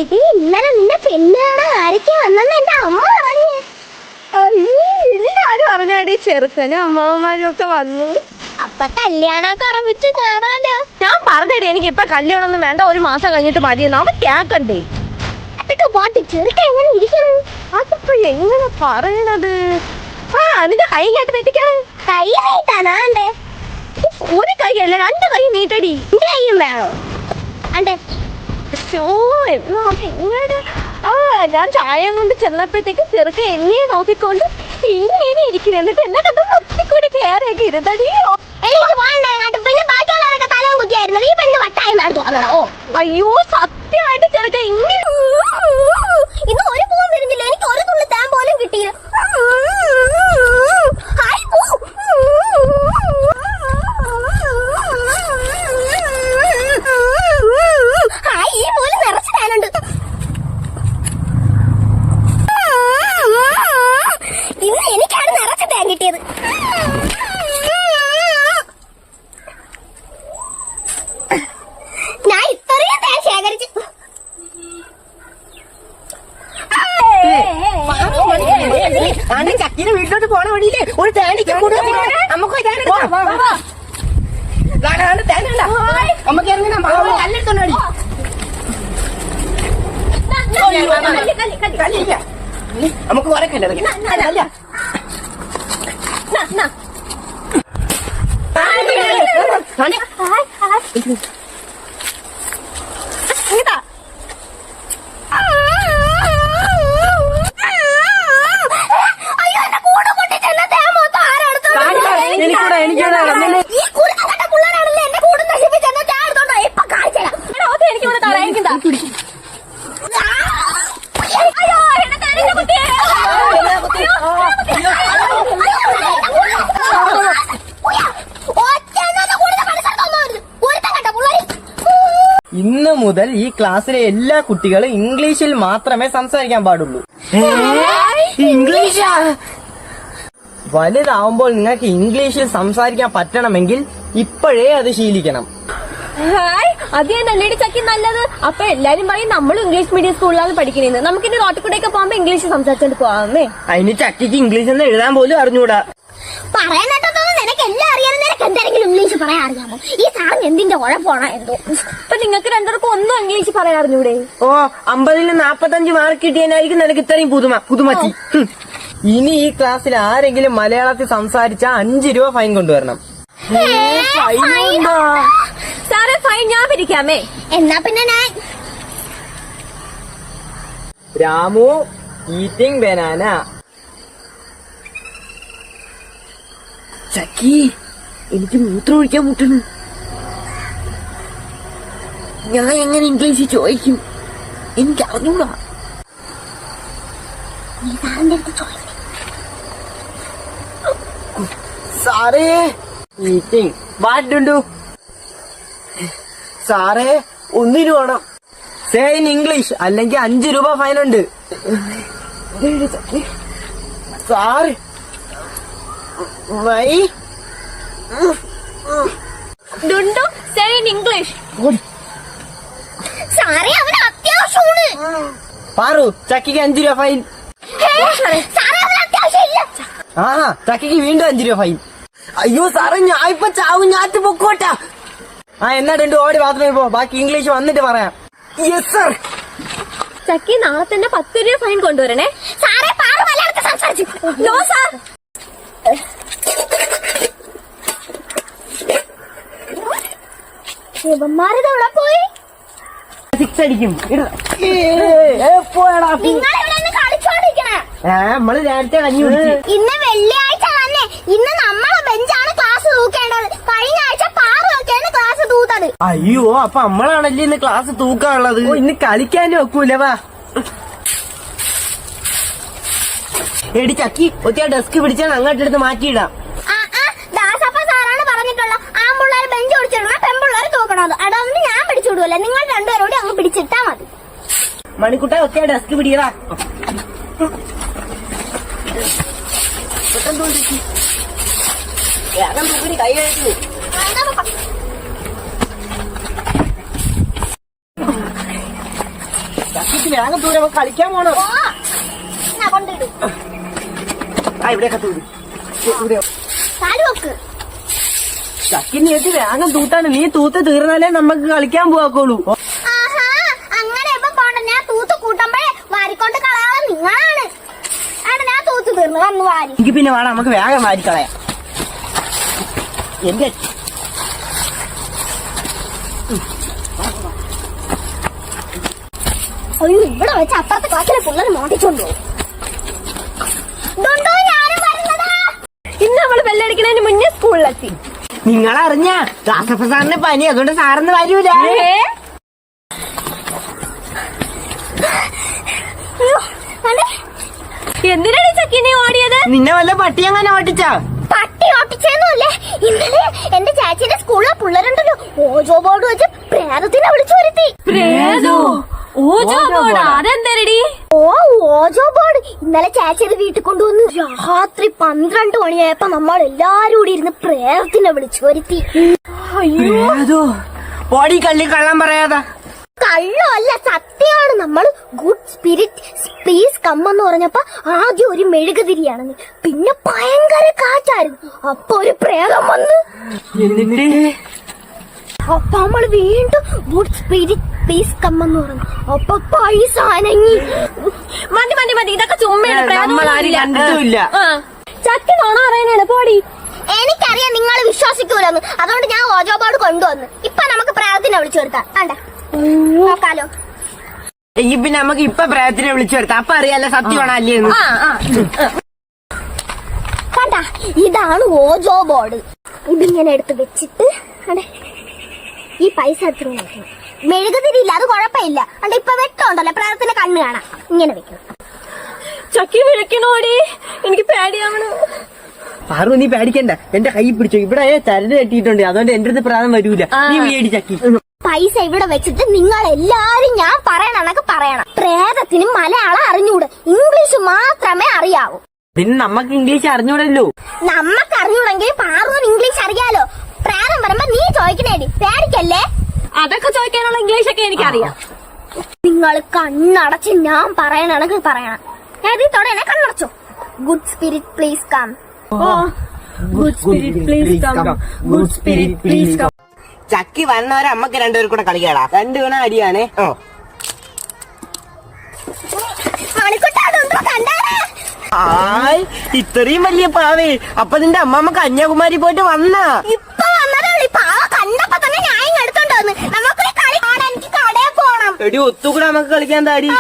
ഇന്നലെ നിന്റെ പെണ്ണാണ് ആരൊക്കെ വന്നെന്ന് എന്റെ അമ്മ പറഞ്ഞു. ആരും പറഞ്ഞാടി ചെറുക്കനും അമ്മാവന്മാരും ഒക്കെ വന്നു. അപ്പൊ കല്യാണമൊക്കെ ഉറപ്പിച്ച് കാണാലോ. ഞാൻ പറഞ്ഞടി എനിക്ക് ഇപ്പൊ കല്യാണം ഒന്നും വേണ്ട, 1 മാസം കഴിഞ്ഞിട്ട് മതിയെന്ന്. അവൻ കേക്കണ്ടേ? അതൊക്കെ പോട്ട് ചെറുക്കൻ എങ്ങനെ ഇരിക്കണം? അതിപ്പോ എങ്ങനെ പറയണത്? അതിന്റെ കൈ കേട്ട് തെറ്റിക്കാണ്. കൈ നീട്ടാനാണ്ടേ? ഒരു കൈയല്ല 2 കൈ നീട്ടടി. എന്റെ കൈയും വേണോ? അണ്ടേ ഞാൻ ചായ കൊണ്ട് ചെന്നപ്പോഴത്തേക്ക് ചെറുക്ക എന്നെ നോക്കിക്കൊണ്ട് ഇങ്ങനെ ഇരിക്കുന്നു. എന്നിട്ട് എന്നെ കണ്ട് ഒത്തിക്കൂടി കയറിയൊക്കെ ഇരുന്നടിയോ. എനിക്ക് പിന്നെ ബാക്കിയുള്ളവരൊക്കെ തലവും കുത്തിയായിരുന്നു. ഈ പെണ്ണ് വട്ടായി തോന്നണോ? അയ്യോ സത്യമായിട്ട് ചെറുക്ക ഇങ്ങനെ ഇന്ന് ഒരു പൂവും വരുന്നില്ല. എനിക്ക് ഒരു തുള്ളി താൻ പോലും കിട്ടിയില്ല. ഈ പോലും നിറച്ച് താനുണ്ട്. ഇന്ന് എനിക്കാണ് നിറച്ച് താൻ കിട്ടിയത്. ഞാൻ ഇത്രയും താൻ ശേഖരിച്ചു. ചക്കിന് വീട്ടിലോട്ട് പോണ വഴിയില്ലേ ഒരു തേനിക്ക് നമുക്ക് നമുക്ക് ഇറങ്ങി കല്ലെടുത്തോണ്ടി. നമുക്ക് കുറെ കല്ലറിയാം. ഇന്ന് മുതൽ ഈ ക്ലാസ്സിലെ എല്ലാ കുട്ടികളും ഇംഗ്ലീഷിൽ മാത്രമേ സംസാരിക്കാൻ പാടുള്ളൂ. ഇംഗ്ലീഷാ? വലുതാവുമ്പോൾ നിങ്ങൾക്ക് ഇംഗ്ലീഷിൽ സംസാരിക്കാൻ പറ്റണമെങ്കിൽ ഇപ്പോഴേ അത് ശീലിക്കണം. അത് തന്നെയല്ലേ ചക്കി നല്ലത്. അപ്പൊ എല്ലാരും പറയും നമ്മൾ ഇംഗ്ലീഷ് മീഡിയം സ്കൂളിലാണ് പഠിക്കുന്നത്. നമുക്കിന്റെ റോട്ടിക്കൂടെയൊക്കെ പോകുമ്പോ ഇംഗ്ലീഷ് സംസാരിച്ചോണ്ട് പോവാമേ. അതിന് ചക്കിക്ക് ഇംഗ്ലീഷ് എന്ന് എഴുതാൻ പോലും അറിഞ്ഞൂടാ. പറയാനായിട്ടൊന്നും നിനക്ക് എല്ലാം അറിയാൻ. നിനക്ക് എന്തെങ്കിലും ഇംഗ്ലീഷ് പറയാൻ അറിയാമോ? ഈ സാറിന് എന്തിന്റെ ഉഴപ്പാണോ എന്തോ. അപ്പൊ നിങ്ങൾക്ക് രണ്ടുപേർക്കും ഒന്നും ഇംഗ്ലീഷ് പറയാൻ അറിഞ്ഞൂടെ? 50-ൽ 45 മാർക്ക് കിട്ടിയതിനായിരിക്കും നിനക്ക് ഇത്രയും പുതുമത്തി. ഇനി ഈ ക്ലാസ്സിൽ ആരെങ്കിലും മലയാളത്തിൽ സംസാരിച്ചാ 5 രൂപ ഫൈൻ കൊണ്ടുവരണം. സാറേ ഫൈൻ ഞാൻ പിരിക്കാമേ. എന്നാ പിന്നെ ഞാൻ രാമു ഈറ്റിംഗ് ബനാന. ചക്കി എനിക്ക് മൂത്രം ഒഴിക്കാൻ മുട്ടണ്. ഞാൻ എങ്ങനെ ഇംഗ്ലീഷ് ചോദിക്കും? എനിക്ക് അറിഞ്ഞൂടാ. ഈ സാറിന്റെ അടുത്ത് ചോദിക്കും. സാറേ ഈറ്റിംഗ് വാട്ടുണ്ടു. സാറേ ഒന്നിനു വേണം. സേ ഇൻ ഇംഗ്ലീഷ് അല്ലെങ്കിൽ 5 രൂപ ഫൈൻ ഉണ്ട്. Sir why don't you say in English. സാറേ അവന് അത്യാവശ്യമാണ്. പാറു ചക്കിക്ക് 5 രൂപ ഫൈൻ. സാറേ അവന് അത്യാവശ്യമില്ല. ചക്കിക്ക് വീണ്ടും 5 രൂപ ഫൈൻ. അയ്യോ സാറേ ഞാൻ ഇപ്പൊ ചാവും. ഞാറ്റ് പൊക്കോട്ടാ. എന്നാ രണ്ടു ഓടി ബാത്റൂമിൽ പോ. ബാക്കി ഇംഗ്ലീഷ് വന്നിട്ട് പറയാം. Yes sir. ചക്കി നാളെ തന്നെ 10 രൂപ ഫൈൻ കൊണ്ടുവരണേ. സാറേ പാറു മലയാളത്തിൽ സംസാരിച്ചു. No sir. ഇവന്മാരിതെവിടെ പോയി? 6 അടിക്കും. നമ്മള് നേരത്തെ കഞ്ഞി കുടിച്ചു. ഇന്ന് വെള്ളിയാഴ്ച തന്നെ. ഇന്ന് നമ്മളെ ബെഞ്ചാണ് ക്ലാസ് തൂക്കേണ്ടത്. കഴിഞ്ഞ ആഴ്ച പാറൊക്കെയാണ് ക്ലാസ് തൂത്തത്. അയ്യോ അപ്പൊ നമ്മളാണല്ലേ ഇന്ന് ക്ലാസ് തൂക്കാനുള്ളത്. ഇന്ന് കളിക്കാനും ഒക്കൂല. വാ എടി ചക്കി ഒറ്റ ഡെസ്ക് പിടിച്ചാൽ അങ്ങോട്ടെടുത്ത് മാറ്റിയിടാം. ദാസപ്പ സാറാണ് പറഞ്ഞിട്ടുള്ള ആമ്പിള്ളേർ ബെഞ്ച് പിടിച്ചിടണം, പെമ്പിള്ളേർ തൂക്കണത്. അതൊന്നും ഞാൻ പിടിച്ചുവിടുവല്ലേ. നിങ്ങൾ രണ്ടുപേരോട് അങ്ങ് പിടിച്ചിട്ടാ മതി. മണിക്കുട്ട ഒറ്റ ഡെസ്ക് പിടിക്കടാ. കൈ കഴിച്ചു. ചക്കിക്ക് വേഗം ദൂരെ നമുക്ക് കളിക്കാൻ പോണോ? ഓ ഞാൻ കൊണ്ടിടും. ആ ഇവിടെയൊക്കെ തൂടി ഇവിടെ കാല് വെക്ക്. ചക്കിന് ചേച്ചി വേഗം തൂത്താണ്. നീ തൂത്ത് തീർന്നാലേ നമുക്ക് കളിക്കാൻ പോവാക്കുള്ളൂ. ആഹാ അങ്ങനെ ഇപ്പൊ പോണ്ട. ഞാൻ തൂത്ത് കൂട്ടുമ്പോഴേ വാരിക്കൊണ്ട് കളയാതെ നിങ്ങളാണ്. ആണ് ഞാൻ തൂത്ത് തീർന്നു വന്ന് വാരി. എനിക്ക് പിന്നെ വേണം നമുക്ക് വേഗം വാരിക്കളയാം. എന്റെ അയ്യോ ഇവിടെ വെച്ച് അപ്പുറത്തെ ക്ലാസ്സിലെ പിള്ളേർ മോട്ടിച്ചോണ്ടോ. ഞാനും വരുന്നതാ. ഇന്ന് നമ്മള് ബെല്ലടിക്കുന്നതിന് മുന്നേ സ്കൂളിലെത്തി. നിങ്ങളറിഞ്ഞ ദാസപ്പ സാറിന് പനി, അതുകൊണ്ട് സാറിന് വരൂല. എന്തിനാണ് ചക്കിനെ ഓടിയത്? നിന്നെ വല്ല പട്ടി അങ്ങനെ ഓട്ടിച്ചാ? പട്ടി ഓട്ടിച്ചേന്നുല്ലേ. ഇന്നലെ എന്റെ ചേച്ചിയുടെ സ്കൂളിലെ പിള്ളേരുണ്ടല്ലോ ഓജോ ബോർഡ് വെച്ച് പ്രേതത്തിനെ വിളിച്ചു വരുത്തി. പ്രേതോ? ഓജോ ബോർഡ്? അതെന്തരടി? ഓജോ ബോർഡ് ഇന്നലെ ചേച്ചിയുടെ വീട്ടിൽ കൊണ്ടുവന്ന് രാത്രി 12 മണിയായപ്പോ നമ്മൾ എല്ലാരും കൂടി ഇരുന്ന് പ്രേതത്തിനെ വിളിച്ചു വരുത്തി. ഏതോ ഓടി കള്ളി കള്ളം പറയാതാ. കള്ളമല്ല, സത്യമാണ്. നമ്മൾ ഗുഡ് സ്പിരിറ്റ് പ്ലീസ് കം എന്ന് പറഞ്ഞപ്പോ ആദ്യം ഒരു മെഴുകുതിരിയാണെന്ന്, പിന്നെ ഭയങ്കര കാറ്റായിരുന്നു. അപ്പൊ ഒരു പ്രേതം വന്ന്. എന്നിട്ട് അപ്പൊ നമ്മൾ വീണ്ടും ഗുഡ് സ്പിരിറ്റ് പ്ലീസ് കം എന്ന് പറഞ്ഞു. അപ്പൊ പൈസ അനങ്ങി. മതി മതി മതി, ഇതൊക്കെ ചുമ്മയാണ്. നമ്മളാരും കണ്ടിട്ടുമില്ല. ചക്കി നോണ പറയാനാണ് പോടി. എനിക്കറിയാം നിങ്ങൾ വിശ്വസിക്കൂലെന്ന്, അതുകൊണ്ട് ഞാൻ ഓജോ ബോർഡ് കൊണ്ടുവന്നു. ഇപ്പൊ നമുക്ക് പ്രേതത്തിനെ വിളിച്ചു വരുത്താം. വേണ്ട നോക്കാലോ. ഈ പിന്നെ നമുക്ക് ഇപ്പൊ പ്രേതത്തിനെ വിളിച്ചു വരുത്താം. അപ്പൊ അറിയാലോ സത്യമാണോ അല്ലേന്ന്. കണ്ട, ഇതാണ് ഓജോ ബോർഡ്. ഇതിങ്ങനെ എടുത്ത് വെച്ചിട്ട് അതെ ഈ പൈസ എത്ര നോക്കണം. മെഴുകുതിരിയില്ല, അത് കുഴപ്പമില്ല. അണ്ട ഇപ്പൊ വെട്ടമുണ്ടല്ലോ, പ്രേതത്തിന്റെ കണ്ണ് കാണാം. ഇങ്ങനെ വെക്കണം. ചക്കി വിളിക്കണോടി, എനിക്ക് പേടിയാവണു. പാറു നീ പേടിക്കണ്ട, എന്റെ കൈ പിടിച്ചോ. ഇവിടെ ചരട് കെട്ടിയിട്ടുണ്ട്, അതുകൊണ്ട് എന്റെ അടുത്ത് പ്രായം വരൂല. നീ പേടി ചക്കി. പൈസ ഇവിടെ വെച്ചിട്ട് നിങ്ങൾ എല്ലാരും ഞാൻ പറയണക്ക് പറയണം. പ്രേതത്തിന് മലയാളം അറിഞ്ഞൂടെ, ഇംഗ്ലീഷ് മാത്രമേ അറിയാവൂ. പിന്നെ നമുക്ക് ഇംഗ്ലീഷ് അറിഞ്ഞൂടല്ലോ. നമ്മക്ക് അറിഞ്ഞൂടെങ്കിൽ പാറുവിന് ഇംഗ്ലീഷ് അറിയാലോ. പ്രേതം വരുമ്പോ നീ ചോദിക്കണേടി, പേടിക്കല്ലേ. അതൊക്കെ ചോദിക്കാനുള്ള ഇംഗ്ലീഷൊക്കെ എനിക്കറിയാം. നിങ്ങൾ കണ്ണടച്ച് ഞാൻ പറയണക്ക് പറയണം. തൊടനെ കണ്ണടച്ചോ. Good spirit please come. Good spirit please come. Good spirit please come. ചക്കി വന്നവരെ അമ്മക്ക് രണ്ടുപേരും കൂടെ കളിക്കാടാ. 2 ഗുണ അടിയാണേ. ഇത്രയും വലിയ പാവേ. അപ്പൊ നിന്റെ അമ്മമ്മ കന്യാകുമാരി പോയിട്ട് വന്നാ? ഇപ്പൊ വന്നതേ പാവ കണ്ടപ്പോ തന്നെ ഞാൻ എടുത്തോണ്ട് വന്ന്. നമുക്കൊരു കളി കാണാൻ എനിക്ക് കടയിൽ പോണം. എടി ഒത്തുകൂടെ നമുക്ക് കളിക്കാൻ താടി.